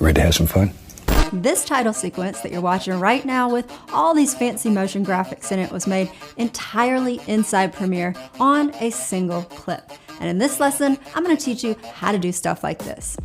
Ready to have some fun? This title sequence that you're watching right now with all these fancy motion graphics in it was made entirely inside Premiere on a single clip. And in this lesson, I'm going to teach you how to do stuff like this.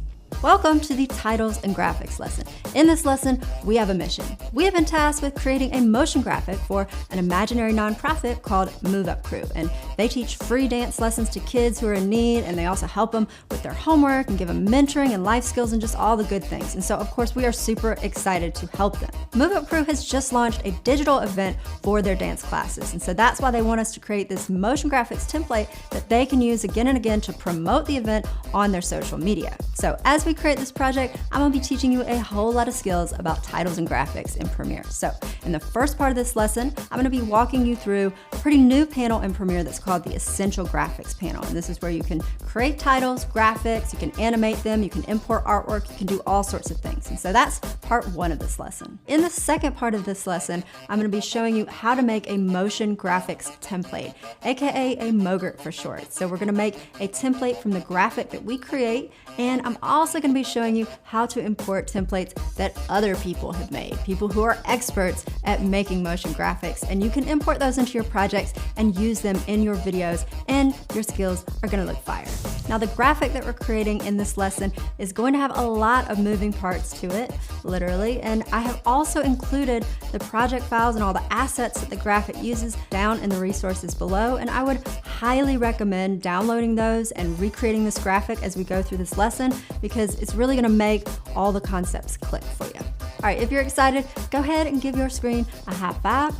Welcome to the Titles and Graphics lesson. In this lesson, we have a mission. We have been tasked with creating a motion graphic for an imaginary nonprofit called Move Up Crew. And they teach free dance lessons to kids who are in need, and they also help them with their homework and give them mentoring and life skills and just all the good things. And so, of course, we are super excited to help them. Move Up Crew has just launched a digital event for their dance classes. And so that's why they want us to create this motion graphics template that they can use again and again to promote the event on their social media. So as we create this project, I'm going to be teaching you a whole lot of skills about titles and graphics in Premiere. So in the first part of this lesson, I'm going to be walking you through a pretty new panel in Premiere that's called the Essential Graphics panel. And this is where you can create titles, graphics, you can animate them, you can import artwork, you can do all sorts of things. And so that's part one of this lesson. In the second part of this lesson, I'm going to be showing you how to make a motion graphics template, aka a MOGRT for short. So we're going to make a template from the graphic that we create, and I'm also going to be showing you how to import templates that other people have made, people who are experts at making motion graphics, and you can import those into your projects and use them in your videos, and your skills are going to look fire. Now, the graphic that we're creating in this lesson is going to have a lot of moving parts to it, literally, and I have also included the project files and all the assets that the graphic uses down in the resources below, and I would highly recommend downloading those and recreating this graphic as we go through this lesson, because it's really going to make all the concepts click for you. All right, if you're excited, go ahead and give your screen a high five.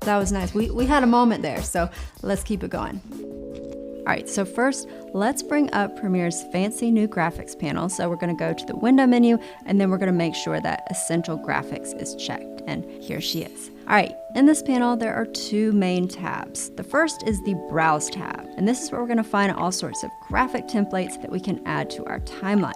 That was nice. We had a moment there, so let's keep it going. All right, so first, let's bring up Premiere's fancy new graphics panel. So we're going to go to the window menu, and then we're going to make sure that Essential Graphics is checked. And here she is. All right, in this panel, there are two main tabs. The first is the Browse tab, and this is where we're going to find all sorts of graphic templates that we can add to our timeline.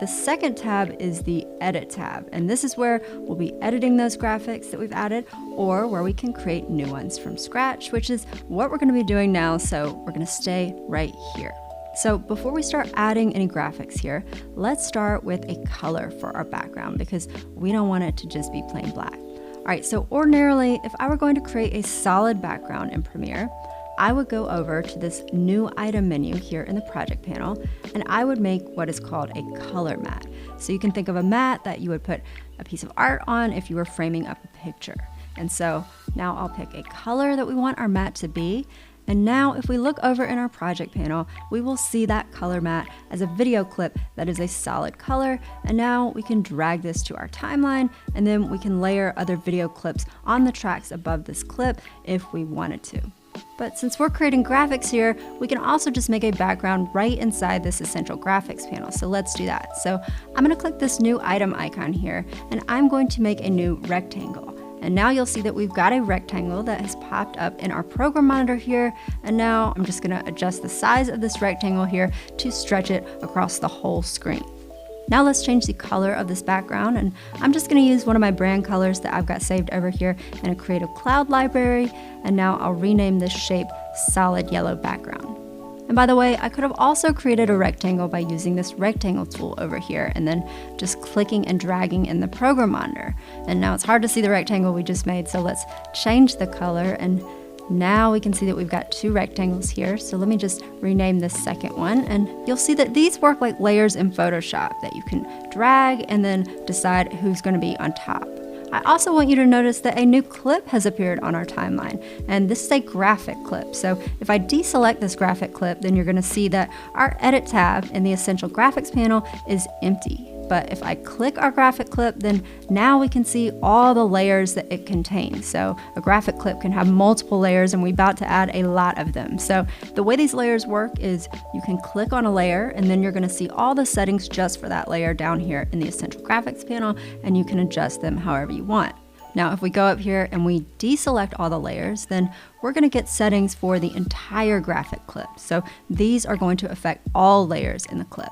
The second tab is the Edit tab, and this is where we'll be editing those graphics that we've added, or where we can create new ones from scratch, which is what we're going to be doing now, so we're going to stay right here. So before we start adding any graphics here, let's start with a color for our background, because we don't want it to just be plain black. All right, so ordinarily, if I were going to create a solid background in Premiere, I would go over to this new item menu here in the project panel, and I would make what is called a color mat. So you can think of a mat that you would put a piece of art on if you were framing up a picture. And so now I'll pick a color that we want our mat to be. And now if we look over in our project panel, we will see that color mat as a video clip that is a solid color. And now we can drag this to our timeline, and then we can layer other video clips on the tracks above this clip if we wanted to. But since we're creating graphics here, we can also just make a background right inside this Essential Graphics panel. So let's do that. So I'm going to click this new item icon here, and I'm going to make a new rectangle. And now you'll see that we've got a rectangle that has popped up in our program monitor here. And now I'm just going to adjust the size of this rectangle here to stretch it across the whole screen. Now let's change the color of this background, and I'm just going to use one of my brand colors that I've got saved over here in a Creative Cloud library, and now I'll rename this shape Solid Yellow Background. And by the way, I could have also created a rectangle by using this rectangle tool over here and then just clicking and dragging in the program monitor. And now it's hard to see the rectangle we just made, so let's change the color, and now we can see that we've got two rectangles here. So let me just rename this second one, and you'll see that these work like layers in Photoshop that you can drag and then decide who's going to be on top. I also want you to notice that a new clip has appeared on our timeline, and this is a graphic clip. So if I deselect this graphic clip, then you're going to see that our Edit tab in the Essential Graphics panel is empty. But if I click our graphic clip, then now we can see all the layers that it contains. So a graphic clip can have multiple layers, and we're about to add a lot of them. So the way these layers work is you can click on a layer, and then you're going to see all the settings just for that layer down here in the Essential Graphics panel, and you can adjust them however you want. Now, if we go up here and we deselect all the layers, then we're going to get settings for the entire graphic clip. So these are going to affect all layers in the clip.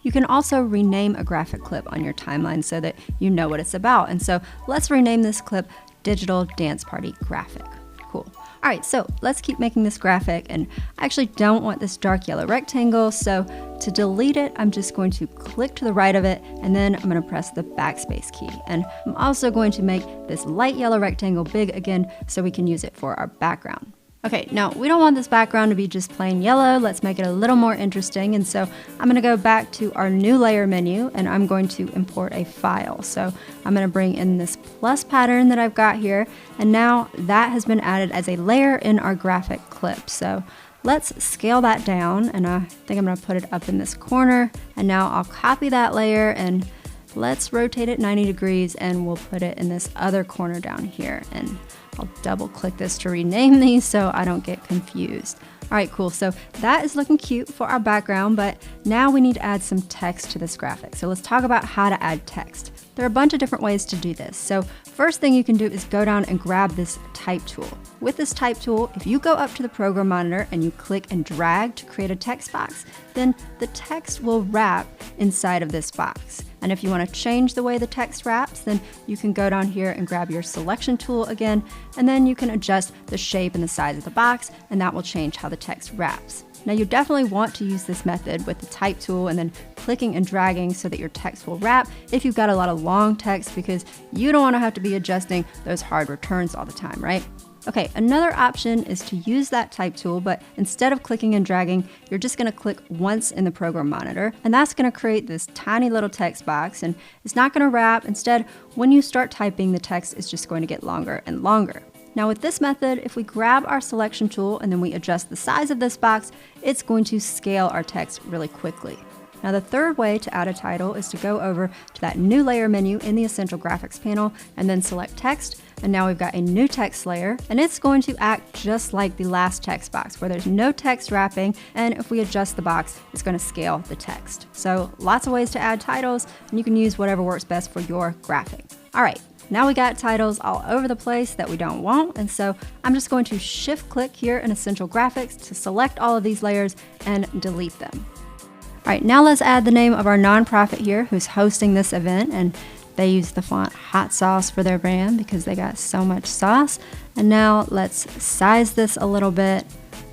You can also rename a graphic clip on your timeline so that you know what it's about. And so let's rename this clip Digital Dance Party Graphic. Cool. All right, so let's keep making this graphic, and I actually don't want this dark yellow rectangle, so to delete it, I'm just going to click to the right of it, and then I'm gonna press the backspace key. And I'm also going to make this light yellow rectangle big again so we can use it for our background. Okay, now we don't want this background to be just plain yellow. Let's make it a little more interesting. And so I'm gonna go back to our new layer menu, and I'm going to import a file. So I'm gonna bring in this plus pattern that I've got here. And now that has been added as a layer in our graphic clip. So let's scale that down, and I think I'm gonna put it up in this corner. And now I'll copy that layer, and let's rotate it 90 degrees, and we'll put it in this other corner down here. And I'll double click this to rename these so I don't get confused. All right, cool. So that is looking cute for our background, but now we need to add some text to this graphic. So let's talk about how to add text. There are a bunch of different ways to do this. So first thing you can do is go down and grab this type tool. With this type tool, if you go up to the program monitor and you click and drag to create a text box, then the text will wrap inside of this box. And if you want to change the way the text wraps, then you can go down here and grab your selection tool again, and then you can adjust the shape and the size of the box, and that will change how the text wraps. Now you definitely want to use this method with the type tool and then clicking and dragging so that your text will wrap if you've got a lot of long text, because you don't want to have to be adjusting those hard returns all the time, right? Okay, another option is to use that type tool, but instead of clicking and dragging, you're just gonna click once in the program monitor, and that's gonna create this tiny little text box, and it's not gonna wrap. Instead, when you start typing, the text is just going to get longer and longer. Now with this method, if we grab our selection tool and then we adjust the size of this box, it's going to scale our text really quickly. Now the third way to add a title is to go over to that new layer menu in the Essential Graphics panel and then select text. And now we've got a new text layer, and it's going to act just like the last text box where there's no text wrapping, and if we adjust the box, it's going to scale the text. So lots of ways to add titles, and you can use whatever works best for your graphic. All right, now we got titles all over the place that we don't want, and so I'm just going to shift click here in Essential Graphics to select all of these layers and delete them. All right, now let's add the name of our nonprofit here who's hosting this event, and they use the font Hot Sauce for their brand because they got so much sauce. And now let's size this a little bit.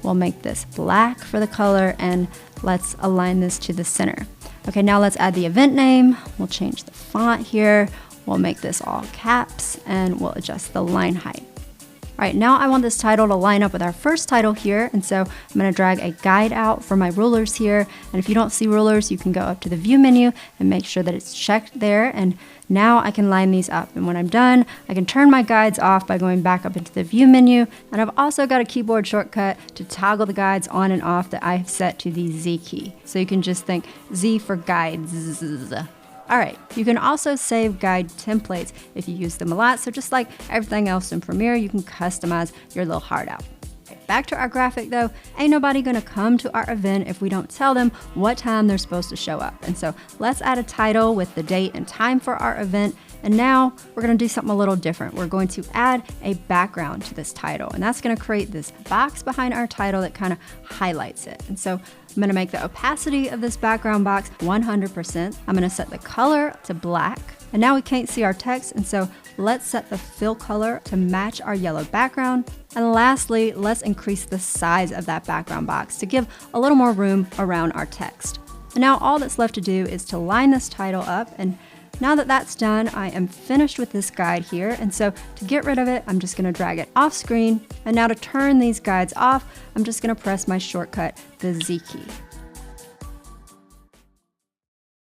We'll make this black for the color, and let's align this to the center. Okay, now let's add the event name. We'll change the font here. We'll make this all caps, and we'll adjust the line height. All right, now I want this title to line up with our first title here, and so I'm gonna drag a guide out for my rulers here. And if you don't see rulers, you can go up to the view menu and make sure that it's checked there. And now I can line these up. And when I'm done, I can turn my guides off by going back up into the view menu. And I've also got a keyboard shortcut to toggle the guides on and off that I've set to the Z key. So you can just think Z for guides. All right, you can also save guide templates if you use them a lot. So just like everything else in Premiere, you can customize your little heart out. Back to our graphic though, ain't nobody gonna come to our event if we don't tell them what time they're supposed to show up. And so let's add a title with the date and time for our event. And now we're gonna do something a little different. We're going to add a background to this title, and that's gonna create this box behind our title that kind of highlights it. And so I'm gonna make the opacity of this background box 100%. I'm gonna set the color to black. And now we can't see our text, and so let's set the fill color to match our yellow background. And lastly, let's increase the size of that background box to give a little more room around our text. And now all that's left to do is to line this title up, and now that that's done, I am finished with this guide here. And so to get rid of it, I'm just gonna drag it off screen. And now to turn these guides off, I'm just gonna press my shortcut, the Z key.